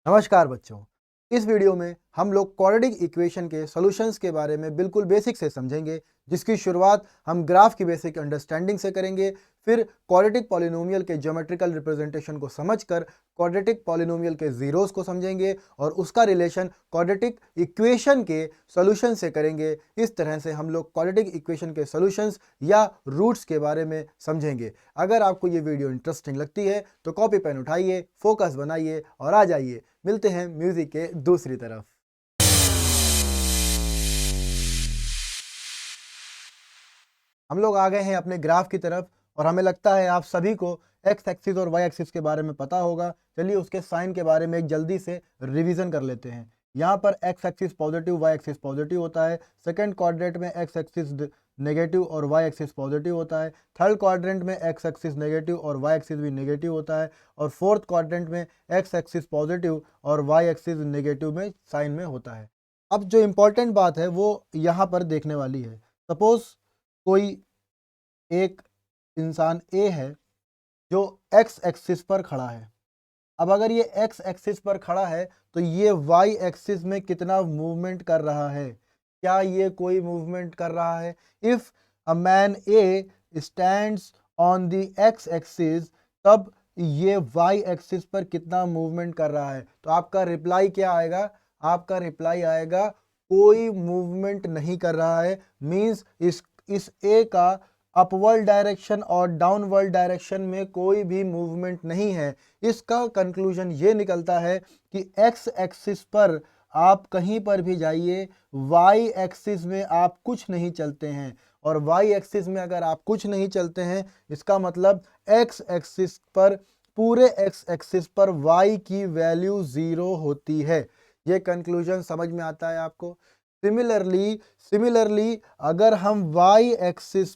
नमस्कार बच्चों। इस वीडियो में हम लोग क्वाड्रेटिक इक्वेशन के सॉल्यूशंस के बारे में बिल्कुल बेसिक से समझेंगे, जिसकी शुरुआत हम ग्राफ की बेसिक अंडरस्टैंडिंग से करेंगे। फिर क्वाड्रेटिक पॉलिनोमियल के ज्योमेट्रिकल रिप्रेजेंटेशन को समझकर क्वाड्रेटिक पॉलिनोमियल के जीरोस को समझेंगे और उसका रिलेशन क्वाड्रेटिक इक्वेशन के सॉल्यूशन से करेंगे। इस तरह से हम लोग क्वाड्रेटिक इक्वेशन के सॉल्यूशंस या रूट्स के बारे में समझेंगे। अगर आपको ये वीडियो इंटरेस्टिंग लगती है तो कॉपी पेन उठाइए, फोकस बनाइए और आ जाइए। मिलते हैं म्यूजिक के दूसरी तरफ। हम लोग आ गए हैं अपने ग्राफ की तरफ और हमें लगता है आप सभी को एक्स एक्सिस और वाई एक्सिस के बारे में पता होगा। चलिए उसके साइन के बारे में एक जल्दी से रिवीजन कर लेते हैं। यहाँ पर x axis positive, y axis positive होता है। सेकंड क्वाड्रेंट में एक्स एक्सिस नेगेटिव और वाई एक्सिस पॉजिटिव होता है। थर्ड क्वाड्रेंट में एक्स एक्सिस नेगेटिव और वाई एक्सिस भी नेगेटिव होता है। और फोर्थ क्वाड्रेंट में एक्स एक्सिस पॉजिटिव और वाई एक्सिस नेगेटिव में साइन में होता है। अब जो इम्पोर्टेंट बात है वो यहाँ पर देखने वाली है। सपोज कोई एक इंसान ए है जो एक्स एक्सिस पर खड़ा है। अब अगर ये एक्स एक्सिस पर खड़ा है तो ये वाई एक्सिस में कितना मूवमेंट कर रहा है? क्या ये कोई मूवमेंट कर रहा है? If a man A stands on the x axis, तब ये वाई एक्सिस पर कितना मूवमेंट कर रहा है? तो आपका रिप्लाई क्या आएगा? आपका रिप्लाई आएगा कोई मूवमेंट नहीं कर रहा है। मींस इस ए का अपवर्ड डायरेक्शन और डाउनवर्ड डायरेक्शन में कोई भी मूवमेंट नहीं है। इसका कंक्लूजन ये निकलता है कि एक्स एक्सिस पर आप कहीं पर भी जाइए, वाई एक्सिस में आप कुछ नहीं चलते हैं। और वाई एक्सिस में अगर आप कुछ नहीं चलते हैं, इसका मतलब एक्स एक्सिस पर, पूरे एक्स एक्सिस पर वाई की वैल्यू 0 होती है। ये कंक्लूजन समझ में आता है आपको? सिमिलरली अगर हम वाई एक्सिस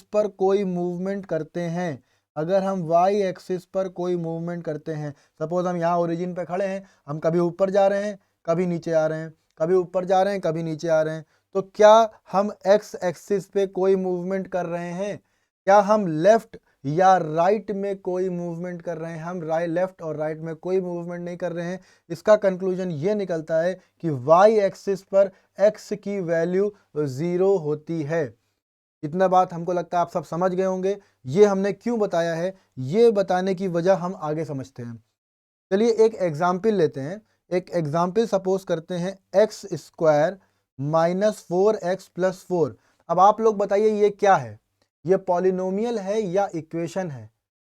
पर कोई मूवमेंट करते हैं, अगर हम वाई एक्सिस पर कोई मूवमेंट करते हैं, सपोज हम यहाँ ओरिजिन पे खड़े हैं, हम कभी ऊपर जा रहे हैं, कभी नीचे आ रहे हैं, कभी ऊपर जा रहे हैं, कभी नीचे आ रहे हैं, तो क्या हम एक्स एक्सिस पे कोई मूवमेंट कर रहे हैं? क्या हम लेफ्ट या राइट में कोई मूवमेंट कर रहे हैं? हम लेफ्ट और राइट में कोई मूवमेंट नहीं कर रहे हैं। इसका कंक्लूजन ये निकलता है कि वाई एक्सिस पर एक्स की वैल्यू 0 होती है। इतना बात हमको लगता है आप सब समझ गए होंगे। ये हमने क्यों बताया है, ये बताने की वजह हम आगे समझते हैं। चलिए एक एग्जाम्पल लेते हैं। एक एग्जाम्पल सपोज करते हैं x square minus 4x plus 4। अब आप लोग बताइए ये क्या है? ये पॉलिनोमियल है या इक्वेशन है?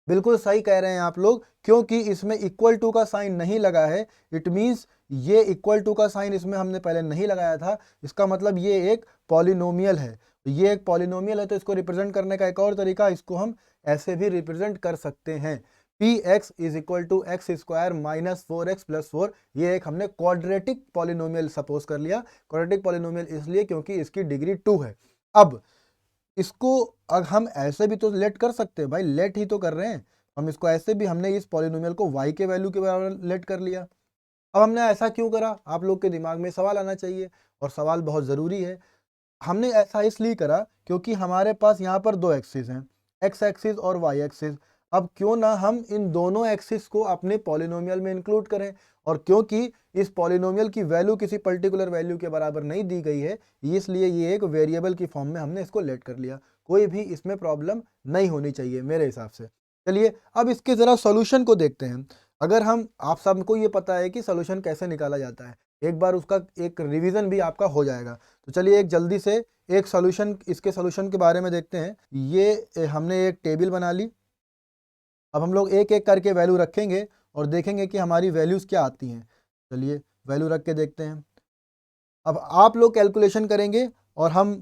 बिल्कुल सही कह रहे हैं आप लोग, क्योंकि इसमें इक्वल टू का साइन नहीं लगा है। इट मीन्स ये इक्वल टू का साइन इसमें हमने पहले नहीं लगाया था। इसका मतलब ये एक पॉलिनोमियल है। ये एक पॉलिनोमियल है तो इसको रिप्रेजेंट करने का एक और तरीका, इसको हम ऐसे भी रिप्रेजेंट कर सकते हैं। P x is equal to x square minus 4x plus 4। ये एक हमने क्वाड्रेटिक पॉलिनोमियल सपोज कर लिया। क्वाड्रेटिक पॉलिनोमियल इसलिए क्योंकि इसकी डिग्री 2 है। अब इसको हम ऐसे भी तो लेट कर सकते हैं भाई, लेट ही तो कर रहे हैं हम इसको। ऐसे भी हमने इस पॉलिनोमियल को y के वैल्यू के बराबर लेट कर लिया। अब हमने ऐसा क्यों करा? आप लोग के दिमाग में सवाल आना चाहिए और सवाल बहुत ज़रूरी है। हमने ऐसा इसलिए करा क्योंकि हमारे पास यहाँ पर दो एक्सिस हैं, एक्स एक्सिस और वाई एक्सिस। अब क्यों ना हम इन दोनों एक्सिस को अपने पॉलिनोमियल में इंक्लूड करें। और क्योंकि इस पॉलिनोमियल की वैल्यू किसी पर्टिकुलर वैल्यू के बराबर नहीं दी गई है, इसलिए ये एक वेरिएबल की फॉर्म में हमने इसको लेट कर लिया। कोई भी इसमें प्रॉब्लम नहीं होनी चाहिए मेरे हिसाब से। चलिए अब इसके ज़रा सॉल्यूशन को देखते हैं। अगर हम, आप सबको ये पता है कि सॉल्यूशन कैसे निकाला जाता है, एक बार उसका एक रिवीजन भी आपका हो जाएगा। तो चलिए एक जल्दी से एक सॉल्यूशन, इसके सॉल्यूशन के बारे में देखते हैं। ये हमने एक टेबल बना ली। अब हम लोग एक एक करके वैल्यू रखेंगे और देखेंगे कि हमारी वैल्यूज़ क्या आती हैं। चलिए वैल्यू रख के देखते हैं। अब आप लोग कैलकुलेशन करेंगे और हम,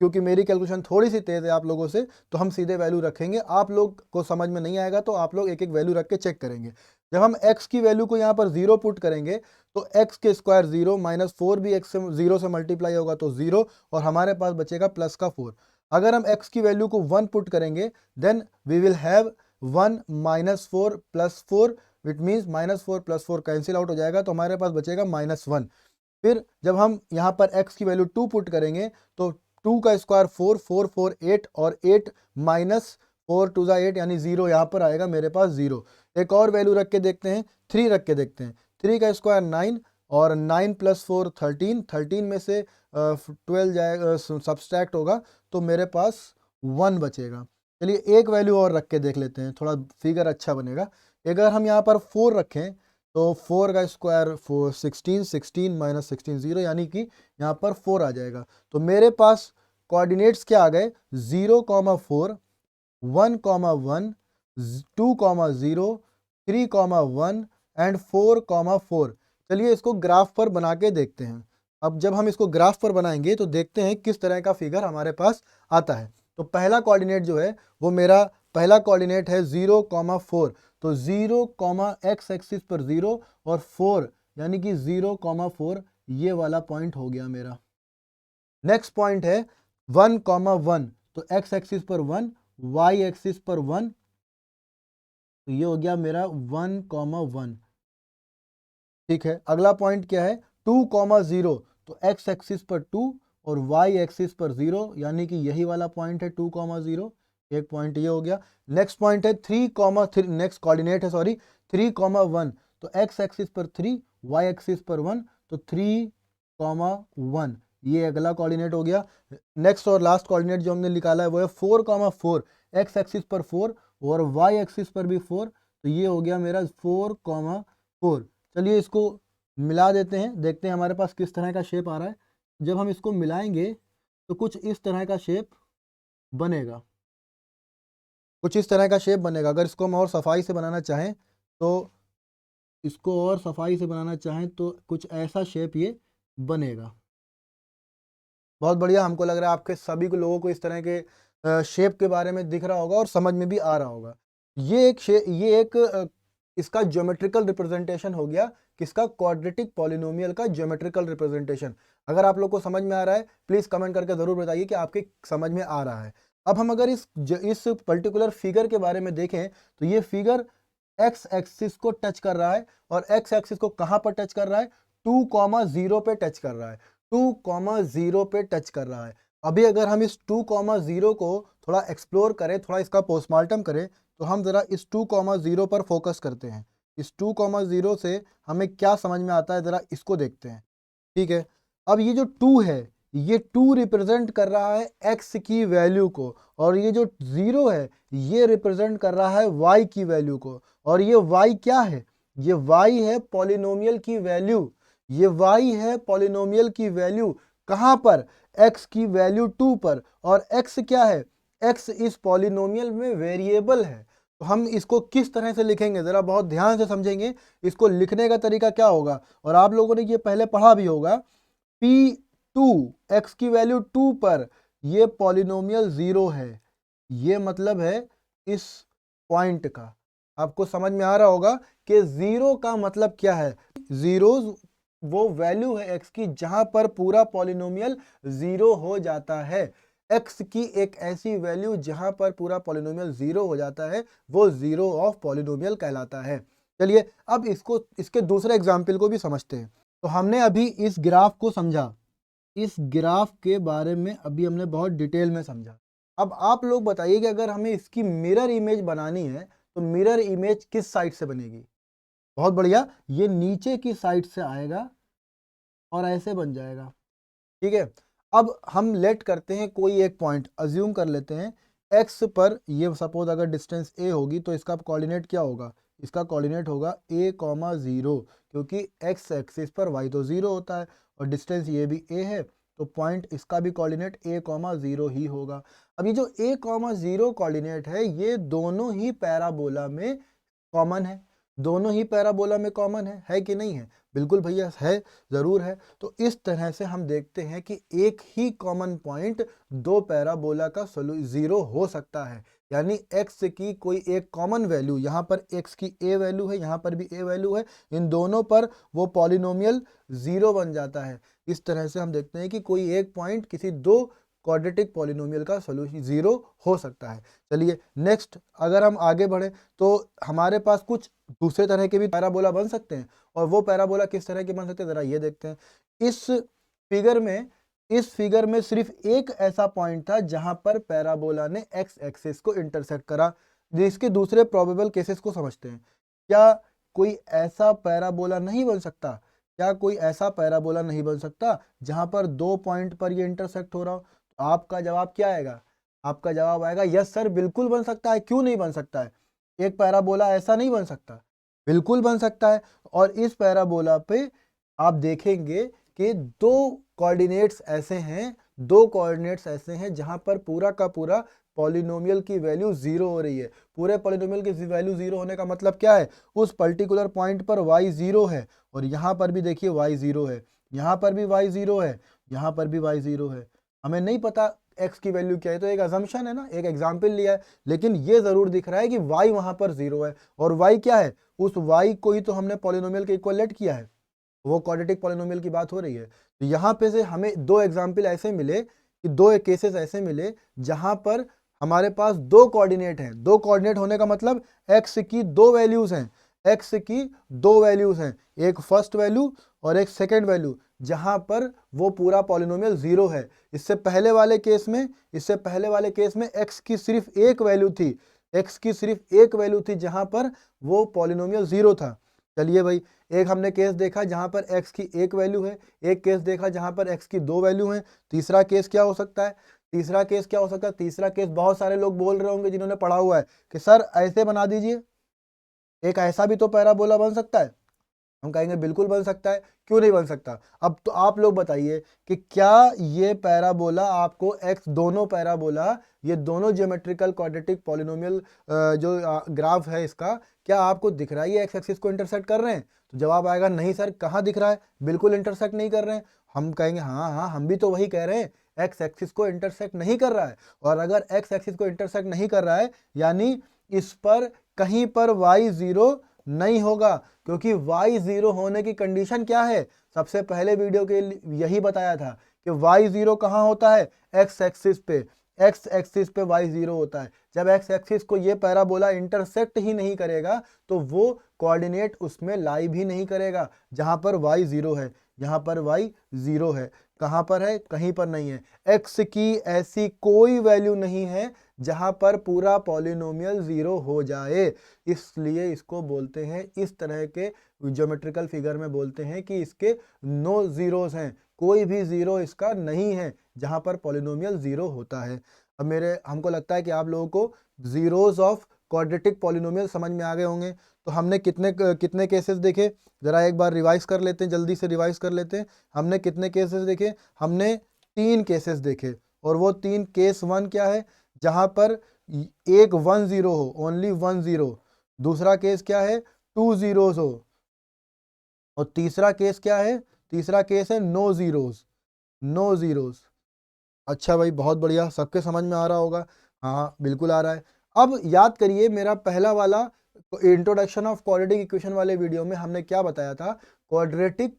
क्योंकि मेरी कैलकुलेशन थोड़ी सी तेज़ है आप लोगों से, तो हम सीधे वैल्यू रखेंगे। आप लोग को समझ में नहीं आएगा तो आप लोग एक एक वैल्यू रख के चेक करेंगे। जब हम x की वैल्यू को यहाँ पर 0 पुट करेंगे तो x के स्क्वायर 0, माइनस 4 भी x से 0 से मल्टीप्लाई होगा तो 0, और हमारे पास बचेगा प्लस का 4। अगर हम x की वैल्यू को 1 पुट करेंगे then we will have 1 minus 4 plus 4। It means minus 4 plus 4 cancel out हो जाएगा तो हमारे पास बचेगा -1। फिर जब हम यहाँ पर x की वैल्यू 2 पुट करेंगे तो 2 का स्क्वायर 4, 4 4 8, और 8 माइनस 4 टू ज़ा 8 यानी 0 यहाँ पर आएगा मेरे पास 0। एक और वैल्यू रख के देखते हैं, 3 रख के देखते हैं। 3 का स्क्वायर 9 और 9 + 4 13, 13 में से 12 जाएगा, सब्सट्रैक्ट होगा तो मेरे पास 1 बचेगा। चलिए एक वैल्यू और रख के देख लेते हैं, थोड़ा फिगर अच्छा बनेगा। अगर हम यहाँ पर 4 रखें तो 4 का स्क्वायर 16, 16 - 16 0, यानी कि यहाँ पर 4 आ जाएगा। तो मेरे पास कोऑर्डिनेट्स क्या आ गए, 0, 4, 1, 1, 2, 0, 3, 1 एंड 4, 4। चलिए इसको ग्राफ पर बना के देखते हैं। अब जब हम इसको ग्राफ पर बनाएंगे तो देखते हैं किस तरह का फिगर हमारे पास आता है। तो पहला कोऑर्डिनेट जो है वो मेरा पहला कोऑर्डिनेट है 0, 4। तो 0, x एक्सिस पर 0 और 4 यानी कि 0, 4 ये वाला पॉइंट हो गया मेरा। नेक्स्ट पॉइंट है 1, 1। तो x एक्सिस पर 1, y एक्सिस पर 1, तो ये हो गया मेरा 1, 1। ठीक है, अगला पॉइंट क्या है 2, 0। तो x एक्सिस पर 2 और y एक्सिस पर 0, यानी कि यही वाला पॉइंट है 2, 0। एक पॉइंट ये हो गया। नेक्स्ट पॉइंट है 3, 3, नेक्स्ट कोऑर्डिनेट है 3, 1। तो x एक्सिस पर 3, y एक्सिस पर 1, तो 3, 1 ये अगला कोऑर्डिनेट हो गया। नेक्स्ट और लास्ट कोऑर्डिनेट जो हमने निकाला है वो है 4, 4। x एक्सिस पर 4 और y एक्सिस पर भी 4, तो ये हो गया मेरा 4, 4। चलिए इसको मिला देते हैं, देखते हैं हमारे पास किस तरह का शेप आ रहा है। जब हम इसको मिलाएंगे तो कुछ इस तरह का शेप बनेगा, कुछ इस तरह का शेप बनेगा। अगर इसको हम और सफाई से बनाना चाहें तो कुछ ऐसा शेप ये बनेगा। बहुत बढ़िया, हमको लग रहा है आपके सभी को लोगों को इस तरह के शेप के बारे में दिख रहा होगा और समझ में भी आ रहा होगा। ये एक इसका ज्योमेट्रिकल रिप्रेजेंटेशन हो गया, किसका, क्वाड्रेटिक पॉलिनोमियल का ज्योमेट्रिकल रिप्रेजेंटेशन। अगर आप लोग को समझ में आ रहा है प्लीज कमेंट करके जरूर बताइए कि आपके समझ में आ रहा है। अब हम अगर इस पर्टिकुलर फिगर के बारे में देखें तो ये फिगर एक्स एक्सिस को टच कर रहा है, और एक्स एक्सिस को कहां पर टच कर रहा है, 2, 0 पे टच कर रहा है। 2, 0 पे टच कर रहा है। अभी अगर हम इस 2, 0 को थोड़ा एक्सप्लोर करें, थोड़ा इसका पोस्टमार्टम करें, तो हम जरा इस 2, 0 पर फोकस करते हैं। इस 2, 0 से हमें क्या समझ में आता है, जरा इसको देखते हैं। ठीक है, अब ये जो 2 है, ये 2 रिप्रेजेंट कर रहा है x की वैल्यू को, और ये जो 0 है ये रिप्रेजेंट कर रहा है y की वैल्यू को। और ये y क्या है, ये y है पॉलिनोमियल की वैल्यू। ये y है पॉलिनोमियल की वैल्यू कहां पर, x की वैल्यू 2 पर। और x क्या है, x इस पॉलिनोमियल में वेरिएबल है। तो हम इसको किस तरह से लिखेंगे, जरा बहुत ध्यान से समझेंगे। इसको लिखने का तरीका क्या होगा, और आप लोगों ने ये पहले पढ़ा भी होगा। P2, x की वैल्यू 2 पर ये पॉलिनोमियल 0 है, ये मतलब है इस पॉइंट का। आपको समझ में आ रहा होगा कि 0 का मतलब क्या है। जीरोज वो वैल्यू है x की जहां पर पूरा पॉलिनोमियल 0 हो जाता है। x की एक ऐसी वैल्यू जहां पर पूरा पॉलिनोमियल 0 हो जाता है, वो 0 ऑफ पॉलिनोमियल कहलाता है। चलिए अब इसके दूसरे एग्जाम्पल को भी समझते हैं। तो हमने अभी इस ग्राफ को समझा, इस ग्राफ के बारे में अभी हमने बहुत डिटेल में समझा। अब आप लोग बताइए कि अगर हमें इसकी मिरर इमेज बनानी है तो मिरर इमेज किस साइड से बनेगी। बहुत बढ़िया, ये नीचे की साइड से आएगा और ऐसे बन जाएगा। ठीक है, अब हम लेट करते हैं कोई एक पॉइंट, अज्यूम कर लेते हैं x पर, ये सपोज अगर डिस्टेंस a होगी तो इसका कोऑर्डिनेट क्या होगा, इसका कोऑर्डिनेट होगा a, 0, क्योंकि x एक्सिस पर y तो 0 होता है और डिस्टेंस ये भी a है, तो पॉइंट इसका भी कोऑर्डिनेट a, 0 ही होगा। अब ये जो a, 0 कोऑर्डिनेट है ये दोनों ही पैराबोला में कॉमन है, दोनों ही पैराबोला में कॉमन है कि नहीं है, बिल्कुल भैया है, ज़रूर है। तो इस तरह से हम देखते हैं कि एक ही कॉमन पॉइंट दो पैराबोला का 0 हो सकता है। यानी x की कोई एक कॉमन वैल्यू, यहाँ पर x की a वैल्यू है, यहाँ पर भी a वैल्यू है, इन दोनों पर वो पॉलिनोमियल 0 बन जाता है। इस तरह से हम देखते हैं कि कोई एक पॉइंट किसी दो क्वाड्रेटिक पॉलिनोमियल का सोल्यूशन 0 हो सकता है। चलिए नेक्स्ट अगर हम आगे बढ़े तो हमारे पास कुछ दूसरे तरह के भी पैराबोला बन सकते हैं, और वो पैराबोला किस तरह के बन सकते हैं जरा ये देखते हैं। इस फिगर में इस फिगर में सिर्फ एक ऐसा पॉइंट था जहां पर पैराबोला ने एक्स एक्सिस को इंटरसेक्ट करा। जिसके दूसरे प्रोबेबल केसेस को समझते हैं। क्या कोई ऐसा पैराबोला नहीं बन सकता? क्या कोई ऐसा पैराबोला नहीं बन सकता जहां पर दो पॉइंट पर ये इंटरसेक्ट हो रहा हो? तो आपका जवाब क्या आएगा? आपका जवाब आएगा यस सर, बिल्कुल बन सकता है। क्यों नहीं बन सकता है? एक पैराबोला ऐसा नहीं बन सकता, बिल्कुल बन सकता है। और इस पैराबोला पे आप देखेंगे कि दो कोऑर्डिनेट्स ऐसे हैं जहां पर पूरा का पूरा पॉलिनोमियल की वैल्यू जीरो हो रही है। पूरे पॉलिनोमियल की वैल्यू जीरो होने का मतलब क्या है? उस पर्टिकुलर पॉइंट पर y जीरो है और यहाँ पर भी देखिए y जीरो है, यहाँ पर भी y जीरो है, यहाँ पर भी y जीरो है। हमें नहीं पता x की वैल्यू क्या है, तो एक अजम्पशन है ना, एक एग्जाम्पल लिया है। लेकिन ये जरूर दिख रहा है कि y वहां पर जीरो है। और y क्या है? उस y को ही तो हमने पॉलिनोमियल के इक्वलेट किया है, वो क्वाड्रेटिक पॉलिनोमियल की बात हो रही है। तो यहाँ पे से हमें दो एग्जाम्पल ऐसे मिले कि दो केसेस ऐसे मिले जहां पर हमारे पास दो कोऑर्डिनेट हैं। दो कोऑर्डिनेट होने का मतलब x की दो वैल्यूज हैं, x की दो वैल्यूज हैं, एक फर्स्ट वैल्यू और एक सेकेंड वैल्यू, जहां पर वो पूरा पॉलिनोमियल जीरो है। इससे पहले वाले केस में x की सिर्फ एक वैल्यू थी, x की सिर्फ एक वैल्यू थी जहां पर वो पॉलिनोमियल जीरो था। चलिए भाई, एक हमने केस देखा जहां पर x की एक वैल्यू है, एक केस देखा जहां पर x की दो वैल्यू हैं। तीसरा केस क्या हो सकता है? तीसरा केस बहुत सारे लोग बोल रहे होंगे जिन्होंने पढ़ा हुआ है कि सर ऐसे बना दीजिए, एक ऐसा भी तो पैराबोला बन सकता है। हम कहेंगे बिल्कुल बन सकता है, क्यों नहीं बन सकता? अब तो आप लोग बताइए कि क्या ये पैराबोला आपको दोनों पैराबोला, ये दोनों ज्योमेट्रिकल क्वाड्रेटिक पॉलिनोमियल जो ग्राफ है इसका, क्या आपको दिख रहा है ये एक्स एक्सिस को इंटरसेक्ट कर रहे हैं? तो जवाब आएगा नहीं सर, कहाँ दिख रहा है, बिल्कुल इंटरसेक्ट नहीं कर रहे हैं। हम कहेंगे हाँ हाँ, हम भी तो वही कह रहे हैं, एक्स एक्सिस को इंटरसेक्ट नहीं कर रहा है। और अगर एक्स एक्सिस को इंटरसेक्ट नहीं कर रहा है यानी इस पर कहीं पर वाई जीरो नहीं होगा, क्योंकि y जीरो होने की कंडीशन क्या है? सबसे पहले वीडियो के यही बताया था कि y जीरो कहाँ होता है? x एक्सिस पे, x एक्सिस पे y जीरो होता है। जब x एक्सिस को ये पैराबोला इंटरसेक्ट ही नहीं करेगा तो वो कोऑर्डिनेट उसमें लाई भी नहीं करेगा जहां पर y जीरो है। यहाँ पर y जीरो है, कहाँ पर है? कहीं पर नहीं है। x की ऐसी कोई वैल्यू नहीं है जहां पर पूरा पॉलिनोमियल जीरो हो जाए, इसलिए इसको बोलते हैं, इस तरह के ज्योमेट्रिकल फिगर में बोलते हैं कि इसके नो जीरोस हैं, कोई भी जीरो इसका नहीं है जहां पर पॉलिनोमियल जीरो होता है। अब हमको लगता है कि आप लोगों को जीरोस ऑफ क्वाड्रेटिक पॉलिनोमियल समझ में आ गए होंगे। तो हमने कितने केसेस देखे, जरा एक बार रिवाइज कर लेते हैं, जल्दी से रिवाइज कर लेते हैं। हमने कितने केसेस देखे? हमने 3 केसेस देखे। और वो 3 केस 1 क्या है? जहां पर एक 1 जीरो हो, ओनली 1 जीरो। दूसरा केस क्या है? 2 जीरोस हो। और तीसरा केस क्या है? तीसरा केस है नो जीरोस, नो जीरोस। अच्छा भाई, बहुत बढ़िया, सबके समझ में आ रहा होगा। हाँ बिल्कुल आ रहा है। अब याद करिए, मेरा पहला वाला इंट्रोडक्शन ऑफ क्वाड्रेटिक इक्वेशन वाले वीडियो में हमने क्या बताया था? क्वाड्रेटिक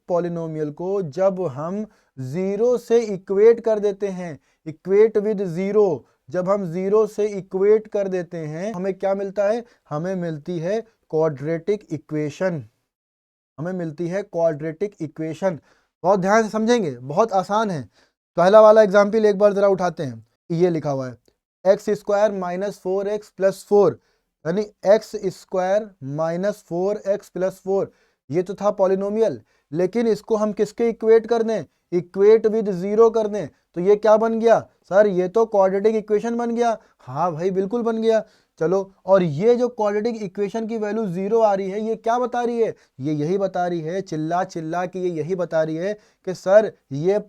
पॉलिनोमियल को जब हम जीरो से इक्वेट कर देते हैं, इक्वेट विद जीरो, जब हम जीरो से इक्वेट कर देते हैं हमें क्या मिलता है? हमें मिलती है क्वाड्रेटिक इक्वेशन, हमें मिलती है क्वाड्रेटिक इक्वेशन। बहुत ध्यान से समझेंगे, बहुत आसान है। पहला वाला एग्जाम्पल एक बार जरा उठाते हैं। ये लिखा हुआ है x square minus 4x plus 4, यानी x square minus 4x plus 4, ये तो था पॉलिनोमियल। लेकिन इसको हम किसके इक्वेट कर दें? इक्वेट विद जीरो कर दें, तो ये क्या बन गया? सर ये तो क्वाड्रेटिक इक्वेशन बन गया। हाँ भाई बिल्कुल बन गया। चलो, और ये जो क्वाड्रेटिक इक्वेशन की वैल्यू जीरो आ रही है, ये क्या बता रही है? ये यही बता रही है, चिल्ला चिल्ला के ये यही बता रही है कि सर ये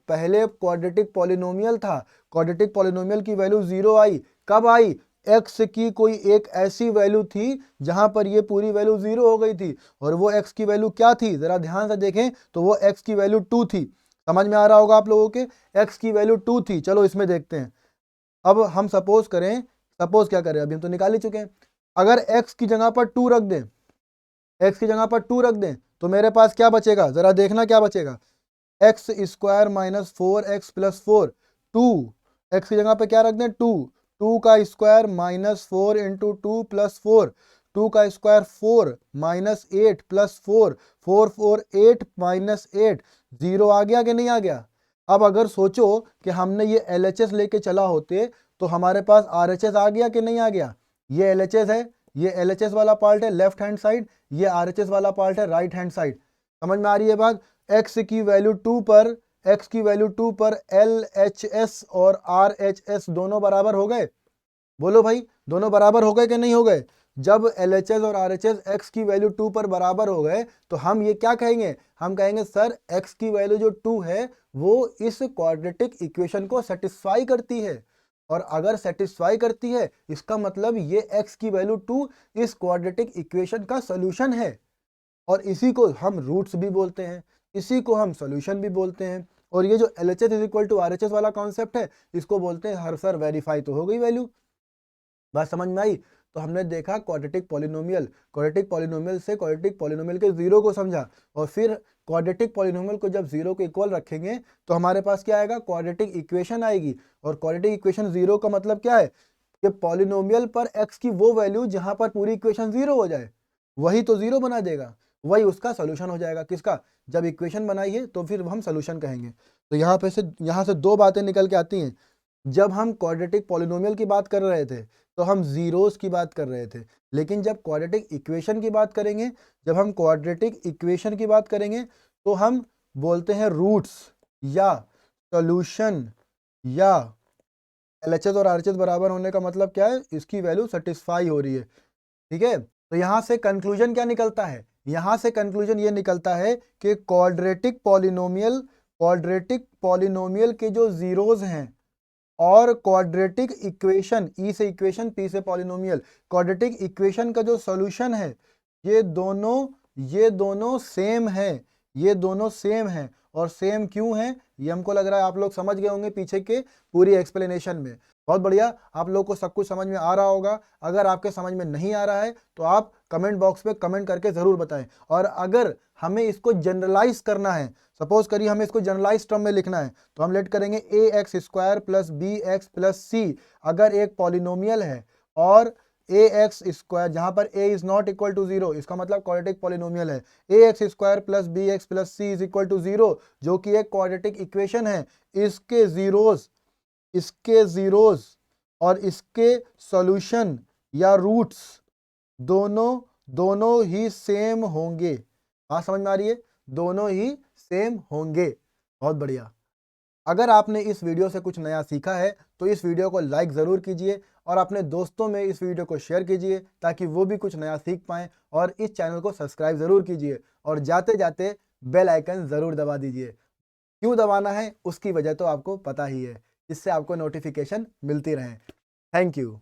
पहले क्वाड्रेटिक पॉलिनोमियल था, क्वाड्रेटिक पॉलिनोमियल की वैल्यू जीरो आई। कब आई? एक्स की कोई एक ऐसी वैल्यू थी जहां पर ये पूरी वैल्यू जीरो हो गई थी। और वो एक्स की वैल्यू क्या थी? जरा ध्यान से देखें तो वो एक्स की वैल्यू 2 थी। समझ में आ रहा होगा आप लोगों के? एक्स की वैल्यू 2 थी। चलो इसमें देखते हैं। अब हम सपोज क्या करें, अभी हम तो निकाल ही चुके हैं। अगर x की जगह पर 2 रख दें, x की जगह पर 2 रख दें तो मेरे पास क्या बचेगा? जरा देखना क्या बचेगा। X square minus 4x plus 4, 2, x की जगह पे क्या रख दें? 2, 2 का स्क्वायर माइनस 4 इंटू 2 प्लस 4, 2 का स्क्वायर 4 माइनस 8 प्लस 4, 4 4 8 माइनस 8, 0 आ गया कि नहीं आ गया। अब अगर सोचो कि हमने ये LHS लेके चला होते तो हमारे पास RHS आ गया कि नहीं आ गया। ये LHS है, ये LHS वाला पार्ट है लेफ्ट हैंड साइड, ये RHS वाला पार्ट है राइट हैंड साइड। समझ में आ रही है बात। x की वैल्यू 2 पर LHS और RHS दोनों बराबर हो गए। बोलो भाई, दोनों बराबर हो गए कि नहीं हो गए। जब LHS और RHS x की वैल्यू 2 पर बराबर हो गए तो हम ये क्या कहेंगे, हम कहेंगे सर x की वैल्यू जो 2 है वो इस क्वाड्रेटिक इक्वेशन को सेटिस्फाई करती है। और अगर सेटिस्फाई करती है इसका मतलब ये x की वैल्यू 2 इस क्वाड्रेटिक इक्वेशन का सोल्यूशन है। और इसी को हम रूट्स भी बोलते हैं, इसी को हम सोल्यूशन भी बोलते हैं। और ये जो LHS is equal to RHS वाला कॉन्सेप्ट है इसको बोलते हैं हर सर वेरीफाई तो हो गई वैल्यू। बात समझ में आई। तो हमने देखा क्वाड्रेटिक पॉलिनोमियल, क्वाड्रेटिक पॉलिनोमियल से क्वाड्रेटिक पॉलिनोमियल के जीरो को समझा, और फिर क्वाड्रेटिक पॉलिनोमियल को जब जीरो के इक्वल रखेंगे तो हमारे पास क्या आएगा, क्वाड्रेटिक इक्वेशन आएगी। और क्वाड्रेटिक इक्वेशन जीरो का मतलब क्या है कि पॉलिनोमियल पर x की वो वैल्यू जहां पर पूरी इक्वेशन जीरो हो जाए वही तो जीरो बना देगा, वही उसका सोल्यूशन हो जाएगा। किसका, जब इक्वेशन बनाइए तो फिर हम सोल्यूशन कहेंगे। तो यहाँ से दो बातें निकल के आती हैं। जब हम क्वाड्रेटिक पॉलिनोमियल की बात कर रहे थे तो हम जीरोस की बात कर रहे थे, लेकिन जब क्वाड्रेटिक इक्वेशन की बात करेंगे, जब हम क्वाड्रेटिक इक्वेशन की बात करेंगे तो हम बोलते हैं रूट्स या सॉल्यूशन या LHS और RHS बराबर होने का मतलब क्या है, इसकी वैल्यू सेटिस्फाई हो रही है। ठीक है, तो यहां से कंक्लूजन क्या निकलता है, यहां से कंक्लूजन ये निकलता है कि क्वाड्रेटिक पॉलिनोमियल के जो जीरोस हैं और क्वाड्रेटिक इक्वेशन, ई से इक्वेशन, पी से पॉलिनोमियल, क्वाड्रेटिक इक्वेशन का जो सॉल्यूशन है ये दोनों सेम है, ये दोनों सेम है। और सेम क्यों है ये हमको लग रहा है आप लोग समझ गए होंगे पीछे के पूरी एक्सप्लेनेशन में। बहुत बढ़िया, आप लोग को सब कुछ समझ में आ रहा होगा। अगर आपके समझ में नहीं आ रहा है तो आप कमेंट बॉक्स पे कमेंट करके जरूर बताएं। और अगर हमें इसको जनरलाइज करना है, सपोज करिए हमें इसको जनरलाइज टर्म में लिखना है, तो हम लेट करेंगे ax square plus bx plus c। अगर एक पॉलिनोमियल है और ax स्क्वायर, जहां पर a is not equal to 0, इसका मतलब क्वाड्रेटिक पॉलिनोमियल है। ax square plus bx plus c is equal to 0, जो कि एक क्वाड्रेटिक इक्वेशन है। इसके जीरोस और इसके सॉल्यूशन या रूट्स दोनों ही सेम होंगे। बात समझ में आ रही है, दोनों ही सेम होंगे। बहुत बढ़िया। अगर आपने इस वीडियो से कुछ नया सीखा है तो इस वीडियो को लाइक ज़रूर कीजिए और अपने दोस्तों में इस वीडियो को शेयर कीजिए ताकि वो भी कुछ नया सीख पाएँ। और इस चैनल को सब्सक्राइब ज़रूर कीजिए और जाते जाते बेल आइकन ज़रूर दबा दीजिए। क्यों दबाना है उसकी वजह तो आपको पता ही है, इससे आपको नोटिफिकेशन मिलती रहे। Thank you.